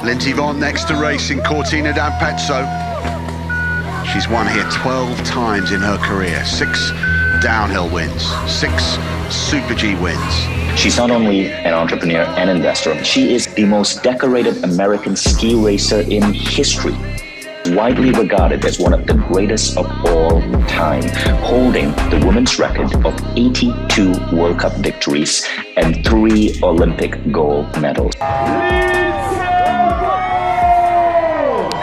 Lindsay Vonn next to race in Cortina d'Ampezzo. She's won here 12 times in her career. 6 downhill wins, 6 Super G wins. She's not only an entrepreneur and investor, she is the most decorated American ski racer in history. Widely regarded as one of the greatest of all time, holding the women's record of 82 World Cup victories and 3 Olympic gold medals.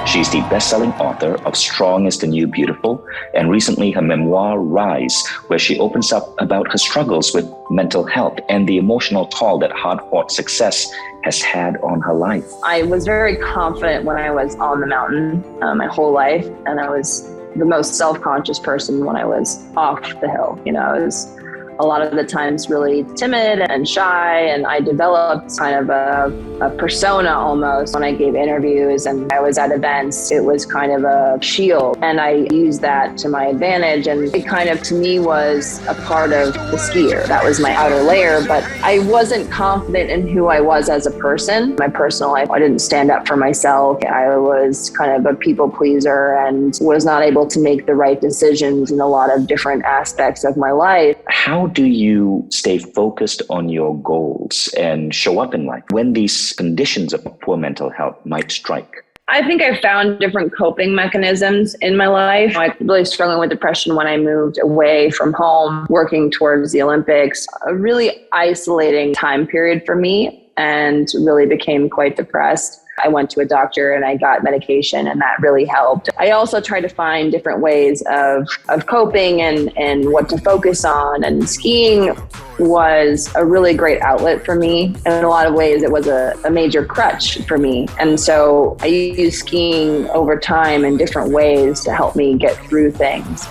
She's the best-selling author of Strong is the New Beautiful, and recently her memoir, Rise, where she opens up about her struggles with mental health and the emotional toll that hard-fought success has had on her life. I was very confident when I was on the mountain my whole life, and I was the most self-conscious person when I was off the hill. I was a lot of the times really timid and shy, and I developed kind of a persona almost when I gave interviews and I was at events. It was kind of a shield, and I used that to my advantage, and it kind of to me was a part of the skier. That was my outer layer, but I wasn't confident in who I was as a person. My personal life, I didn't stand up for myself. I was kind of a people pleaser and was not able to make the right decisions in a lot of different aspects of my life. How do you stay focused on your goals and show up in life when these conditions of poor mental health might strike? I think I found different coping mechanisms in my life. I was really struggling with depression when I moved away from home, working towards the Olympics, a really isolating time period for me, and really became quite depressed. I went to a doctor and I got medication, and that really helped. I also tried to find different ways of coping and what to focus on. And skiing was a really great outlet for me. And in a lot of ways, it was a major crutch for me. And so I used skiing over time in different ways to help me get through things.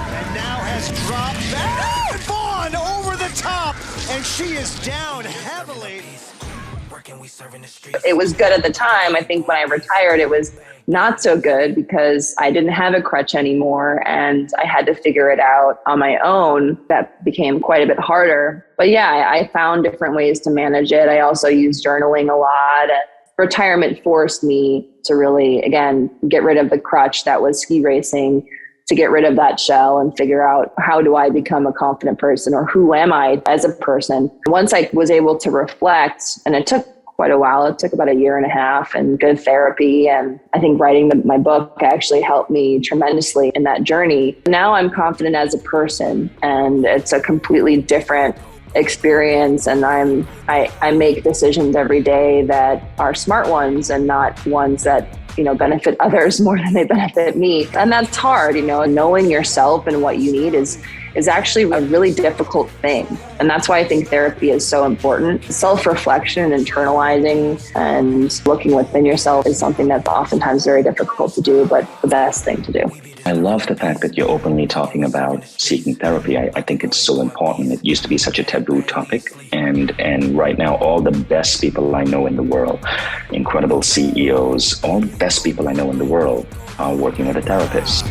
And now has dropped back. Vonn over the top, and she is down heavily. It was good at the time. I think when I retired, it was not so good because I didn't have a crutch anymore and I had to figure it out on my own. That became quite a bit harder. But yeah, I found different ways to manage it. I also used journaling a lot. Retirement forced me to really, again, get rid of the crutch that was ski racing, to get rid of that shell and figure out how do I become a confident person, or who am I as a person. Once I was able to reflect, and it took quite a while, it took about 1.5 years and good therapy. And I think writing my book actually helped me tremendously in that journey. Now I'm confident as a person, and it's a completely different experience. And I make decisions every day that are smart ones and not ones that benefit others more than they benefit me. And that's hard, knowing yourself and what you need is actually a really difficult thing. And that's why I think therapy is so important. Self-reflection and internalizing and looking within yourself is something that's oftentimes very difficult to do, but the best thing to do. I love the fact that you're openly talking about seeking therapy. I think it's so important. It used to be such a taboo topic. And right now, all the best people I know in the world, incredible CEOs, all the best people I know in the world are working with a therapist.